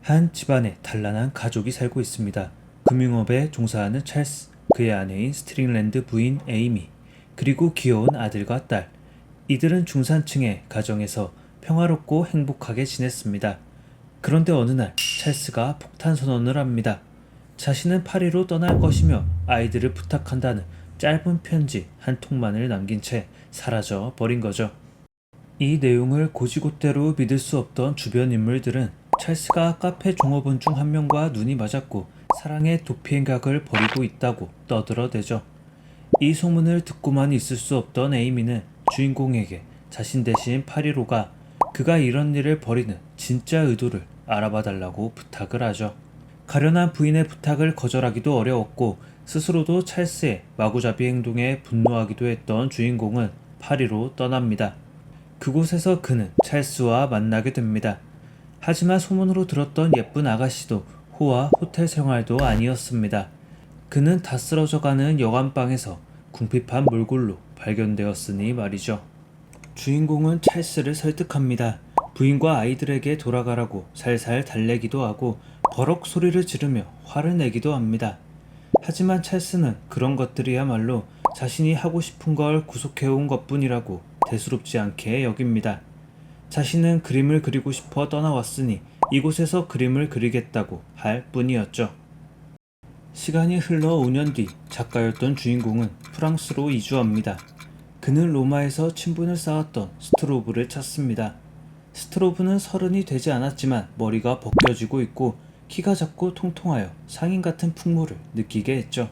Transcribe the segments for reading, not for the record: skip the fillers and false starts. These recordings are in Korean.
한 집안에 단란한 가족이 살고 있습니다. 금융업에 종사하는 찰스, 그의 아내인 스트링랜드 부인 에이미, 그리고 귀여운 아들과 딸. 이들은 중산층의 가정에서 평화롭고 행복하게 지냈습니다. 그런데 어느 날 찰스가 폭탄 선언을 합니다. 자신은 파리로 떠날 것이며 아이들을 부탁한다는 짧은 편지 한 통만을 남긴 채 사라져 버린 거죠. 이 내용을 곧이곧대로 믿을 수 없던 주변 인물들은 찰스가 카페 종업원 중 한 명과 눈이 맞았고 사랑의 도피행각을 벌이고 있다고 떠들어대죠. 이 소문을 듣고만 있을 수 없던 에이미는 주인공에게 자신 대신 파리로가 그가 이런 일을 벌이는 진짜 의도를 알아봐 달라고 부탁을 하죠. 가련한 부인의 부탁을 거절하기도 어려웠고 스스로도 찰스의 마구잡이 행동에 분노하기도 했던 주인공은 파리로 떠납니다. 그곳에서 그는 찰스와 만나게 됩니다. 하지만 소문으로 들었던 예쁜 아가씨도 호와 호텔 생활도 아니었습니다. 그는 다 쓰러져가는 여관방에서 궁핍한 몰골로 발견되었으니 말이죠. 주인공은 찰스를 설득합니다. 부인과 아이들에게 돌아가라고 살살 달래기도 하고 버럭 소리를 지르며 화를 내기도 합니다. 하지만 찰스는 그런 것들이야말로 자신이 하고 싶은 걸 구속해온 것뿐이라고 대수롭지 않게 여깁니다. 자신은 그림을 그리고 싶어 떠나왔으니 이곳에서 그림을 그리겠다고 할 뿐이었죠. 시간이 흘러 5년 뒤 작가였던 주인공은 프랑스로 이주합니다. 그는 로마에서 친분을 쌓았던 스트로브를 찾습니다. 스트로브는 30이 되지 않았지만 머리가 벗겨지고 있고 키가 작고 통통하여 상인 같은 풍모를 느끼게 했죠.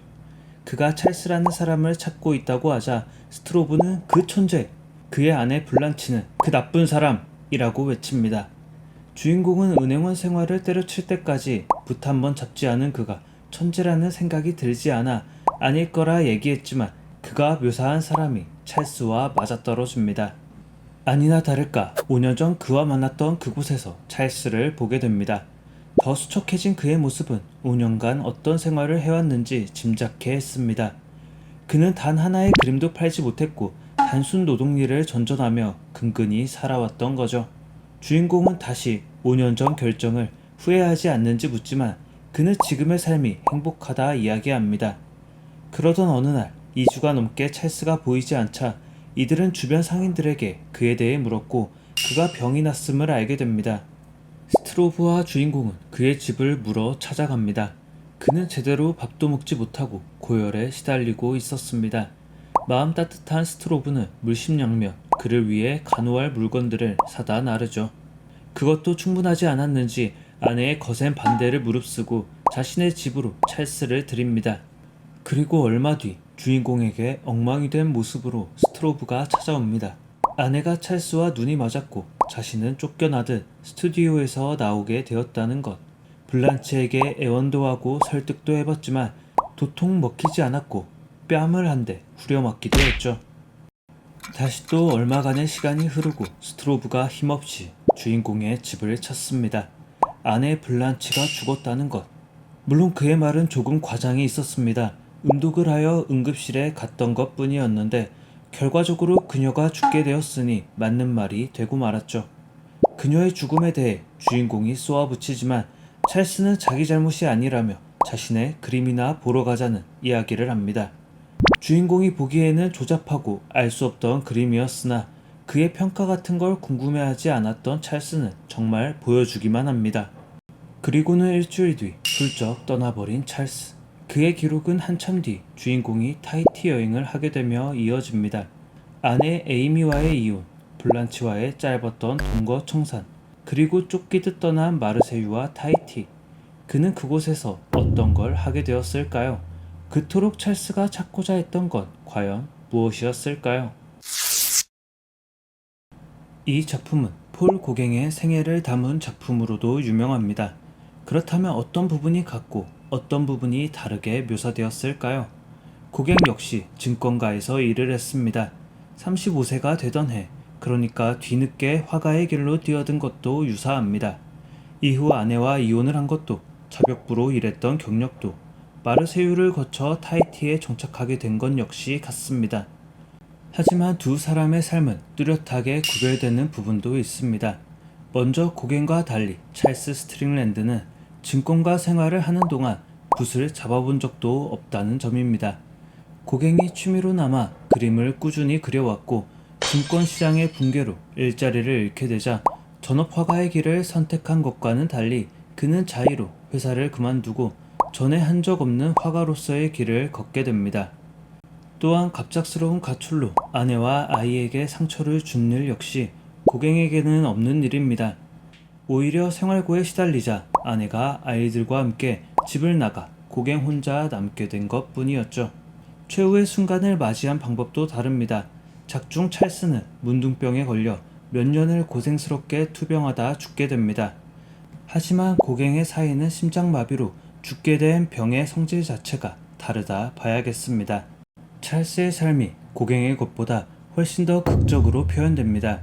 그가 찰스라는 사람을 찾고 있다고 하자 스트로브는 그 천재, 그의 아내 블란치는 그 나쁜 사람이라고 외칩니다. 주인공은 은행원 생활을 때려칠 때까지 붓 한 번 잡지 않은 그가 천재라는 생각이 들지 않아 아닐 거라 얘기했지만 그가 묘사한 사람이 찰스와 맞아떨어집니다. 아니나 다를까 5년 전 그와 만났던 그곳에서 찰스를 보게 됩니다. 더 수척해진 그의 모습은 5년간 어떤 생활을 해왔는지 짐작해 했습니다. 그는 단 하나의 그림도 팔지 못했고 단순 노동일을 전전하며 근근히 살아왔던 거죠. 주인공은 다시 5년 전 결정을 후회하지 않는지 묻지만 그는 지금의 삶이 행복하다 이야기합니다. 그러던 어느 날 2주가 넘게 찰스가 보이지 않자 이들은 주변 상인들에게 그에 대해 물었고 그가 병이 났음을 알게 됩니다. 스트로브와 주인공은 그의 집을 물어 찾아갑니다. 그는 제대로 밥도 먹지 못하고 고열에 시달리고 있었습니다. 마음 따뜻한 스트로브는 물심양면 그를 위해 간호할 물건들을 사다 나르죠. 그것도 충분하지 않았는지 아내의 거센 반대를 무릅쓰고 자신의 집으로 찰스를 들입니다. 그리고 얼마 뒤 주인공에게 엉망이 된 모습으로 스트로브가 찾아옵니다. 아내가 찰스와 눈이 맞았고 자신은 쫓겨나듯 스튜디오에서 나오게 되었다는 것. 블란치에게 애원도 하고 설득도 해봤지만 도통 먹히지 않았고 뺨을 한 대 후려맞기도 했죠. 다시 또 얼마간의 시간이 흐르고 스트로브가 힘없이 주인공의 집을 찾습니다. 아내 블란치가 죽었다는 것. 물론 그의 말은 조금 과장이 있었습니다. 음독을 하여 응급실에 갔던 것 뿐이었는데 결과적으로 그녀가 죽게 되었으니 맞는 말이 되고 말았죠. 그녀의 죽음에 대해 주인공이 쏘아붙이지만 찰스는 자기 잘못이 아니라며 자신의 그림이나 보러 가자는 이야기를 합니다. 주인공이 보기에는 조잡하고 알 수 없던 그림이었으나 그의 평가 같은 걸 궁금해하지 않았던 찰스는 정말 보여주기만 합니다. 그리고는 일주일 뒤 훌쩍 떠나버린 찰스. 그의 기록은 한참 뒤 주인공이 타히티 여행을 하게 되며 이어집니다. 아내 에이미와의 이혼, 블란치와의 짧았던 동거 청산, 그리고 쫓기듯 떠난 마르세유와 타히티. 그는 그곳에서 어떤 걸 하게 되었을까요? 그토록 찰스가 찾고자 했던 건 과연 무엇이었을까요? 이 작품은 폴 고갱의 생애를 담은 작품으로도 유명합니다. 그렇다면 어떤 부분이 같고 어떤 부분이 다르게 묘사되었을까요? 고갱 역시 증권가에서 일을 했습니다. 35세가 되던 해, 그러니까 뒤늦게 화가의 길로 뛰어든 것도 유사합니다. 이후 아내와 이혼을 한 것도, 자격부로 일했던 경력도, 마르세유를 거쳐 타히티에 정착하게 된 건 역시 같습니다. 하지만 두 사람의 삶은 뚜렷하게 구별되는 부분도 있습니다. 먼저 고갱과 달리 찰스 스트링랜드는 증권가 생활을 하는 동안 붓을 잡아본 적도 없다는 점입니다. 고갱이 취미로나마 그림을 꾸준히 그려왔고 증권시장의 붕괴로 일자리를 잃게 되자 전업화가의 길을 선택한 것과는 달리 그는 자의로 회사를 그만두고 전에 한 적 없는 화가로서의 길을 걷게 됩니다. 또한 갑작스러운 가출로 아내와 아이에게 상처를 준 일 역시 고갱에게는 없는 일입니다. 오히려 생활고에 시달리자 아내가 아이들과 함께 집을 나가 고갱 혼자 남게 된 것 뿐이었죠. 최후의 순간을 맞이한 방법도 다릅니다. 작중 찰스는 문둥병에 걸려 몇 년을 고생스럽게 투병하다 죽게 됩니다. 하지만 고갱의 사인은 심장마비로 죽게 된 병의 성질 자체가 다르다 봐야겠습니다. 찰스의 삶이 고갱의 것보다 훨씬 더 극적으로 표현됩니다.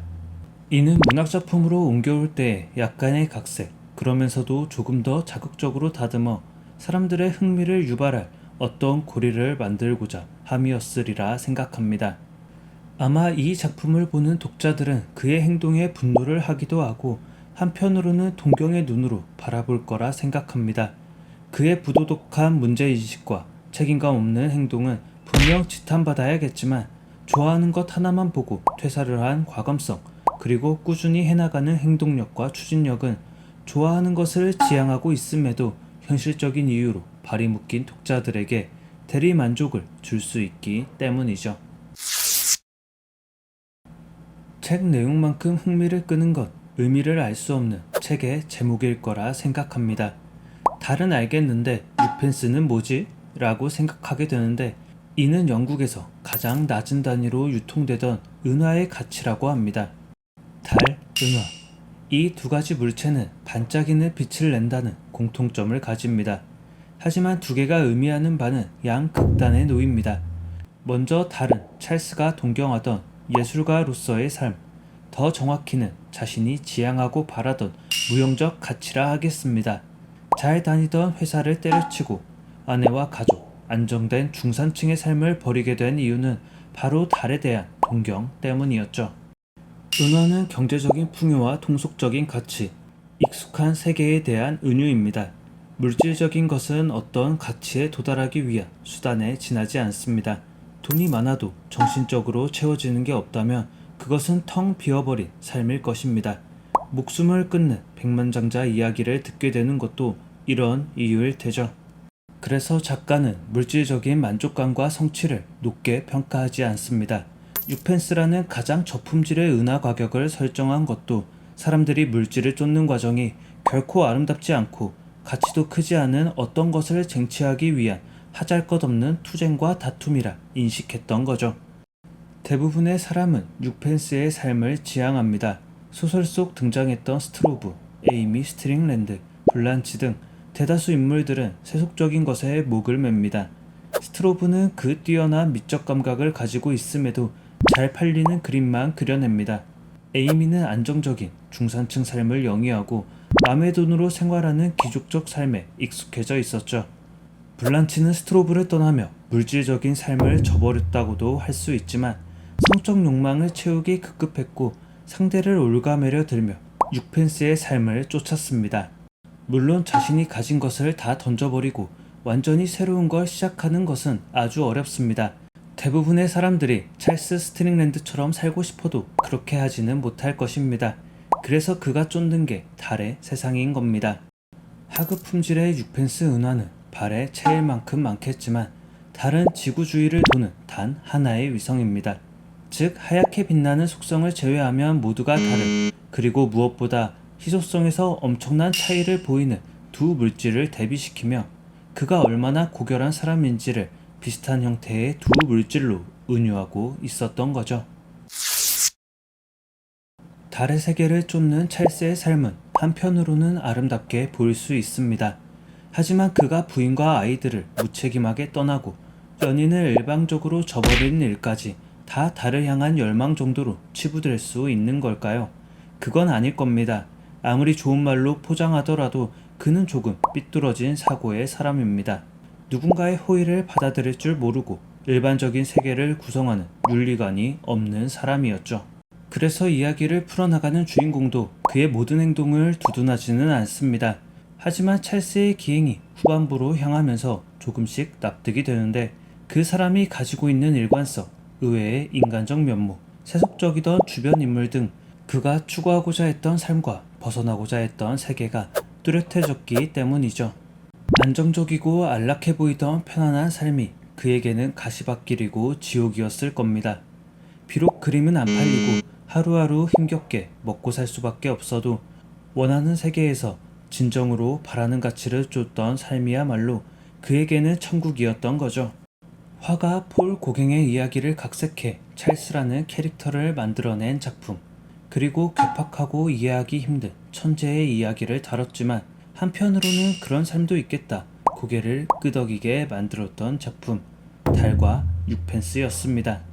이는 문학작품으로 옮겨올 때의 약간의 각색, 그러면서도 조금 더 자극적으로 다듬어 사람들의 흥미를 유발할 어떤 고리를 만들고자 함이었으리라 생각합니다. 아마 이 작품을 보는 독자들은 그의 행동에 분노를 하기도 하고 한편으로는 동경의 눈으로 바라볼 거라 생각합니다. 그의 부도덕한 문제인식과 책임감 없는 행동은 분명 지탄받아야겠지만 좋아하는 것 하나만 보고 퇴사를 한 과감성, 그리고 꾸준히 해나가는 행동력과 추진력은 좋아하는 것을 지향하고 있음에도 현실적인 이유로 발이 묶인 독자들에게 대리 만족을 줄 수 있기 때문이죠. 책 내용만큼 흥미를 끄는 것, 의미를 알 수 없는 책의 제목일 거라 생각합니다. 달은 알겠는데 유펜스는 뭐지? 라고 생각하게 되는데 이는 영국에서 가장 낮은 단위로 유통되던 은화의 가치라고 합니다. 달, 은화. 이 두 가지 물체는 반짝이는 빛을 낸다는 공통점을 가집니다. 하지만 두 개가 의미하는 바는 양극단에 놓입니다. 먼저 달은 찰스가 동경하던 예술가로서의 삶, 더 정확히는 자신이 지향하고 바라던 무형적 가치라 하겠습니다. 잘 다니던 회사를 때려치고 아내와 가족, 안정된 중산층의 삶을 버리게 된 이유는 바로 달에 대한 동경 때문이었죠. 은화는 경제적인 풍요와 통속적인 가치, 익숙한 세계에 대한 은유입니다. 물질적인 것은 어떤 가치에 도달하기 위한 수단에 지나지 않습니다. 돈이 많아도 정신적으로 채워지는 게 없다면 그것은 텅 비어버린 삶일 것입니다. 목숨을 끊는 백만장자 이야기를 듣게 되는 것도 이런 이유일 테죠. 그래서 작가는 물질적인 만족감과 성취를 높게 평가하지 않습니다. 6펜스라는 가장 저품질의 은화 가격을 설정한 것도 사람들이 물질을 쫓는 과정이 결코 아름답지 않고 가치도 크지 않은 어떤 것을 쟁취하기 위한 하잘것없는 투쟁과 다툼이라 인식했던 거죠. 대부분의 사람은 6펜스의 삶을 지향합니다. 소설 속 등장했던 스트로브, 에이미 스트링랜드, 블란치 등 대다수 인물들은 세속적인 것에 목을 맵니다. 스트로브는 그 뛰어난 미적 감각을 가지고 있음에도 잘 팔리는 그림만 그려냅니다. 에이미는 안정적인 중산층 삶을 영위하고 남의 돈으로 생활하는 귀족적 삶에 익숙해져 있었죠. 블란치는 스트로브를 떠나며 물질적인 삶을 저버렸다고도 할 수 있지만 성적 욕망을 채우기 급급했고 상대를 올가매려 들며 6펜스의 삶을 쫓았습니다. 물론 자신이 가진 것을 다 던져버리고 완전히 새로운 걸 시작하는 것은 아주 어렵습니다. 대부분의 사람들이 찰스 스트링랜드처럼 살고 싶어도 그렇게 하지는 못할 것입니다. 그래서 그가 쫓는 게 달의 세상인 겁니다. 하급 품질의 6펜스 은화는 발에 채일 만큼 많겠지만 달은 지구주위를 도는 단 하나의 위성입니다. 즉 하얗게 빛나는 속성을 제외하면 모두가 다른, 그리고 무엇보다 희소성에서 엄청난 차이를 보이는 두 물질을 대비시키며 그가 얼마나 고결한 사람인지를 비슷한 형태의 두 물질로 은유하고 있었던 거죠. 달의 세계를 쫓는 찰스의 삶은 한편으로는 아름답게 보일 수 있습니다. 하지만 그가 부인과 아이들을 무책임하게 떠나고 연인을 일방적으로 저버리는 일까지 다 달을 향한 열망 정도로 치부될 수 있는 걸까요? 그건 아닐 겁니다. 아무리 좋은 말로 포장하더라도 그는 조금 삐뚤어진 사고의 사람입니다. 누군가의 호의를 받아들일 줄 모르고 일반적인 세계를 구성하는 윤리관이 없는 사람이었죠. 그래서 이야기를 풀어나가는 주인공도 그의 모든 행동을 두둔하지는 않습니다. 하지만 찰스의 기행이 후반부로 향하면서 조금씩 납득이 되는데 그 사람이 가지고 있는 일관성, 의외의 인간적 면모, 세속적이던 주변 인물 등 그가 추구하고자 했던 삶과 벗어나고자 했던 세계가 뚜렷해졌기 때문이죠. 안정적이고 안락해 보이던 편안한 삶이 그에게는 가시밭길이고 지옥이었을 겁니다. 비록 그림은 안 팔리고 하루하루 힘겹게 먹고 살 수밖에 없어도 원하는 세계에서 진정으로 바라는 가치를 쫓던 삶이야말로 그에게는 천국이었던 거죠. 화가 폴 고갱의 이야기를 각색해 찰스라는 캐릭터를 만들어낸 작품, 그리고 괴팍하고 이해하기 힘든 천재의 이야기를 다뤘지만 한편으로는 그런 삶도 있겠다 고개를 끄덕이게 만들었던 작품, 달과 6펜스였습니다.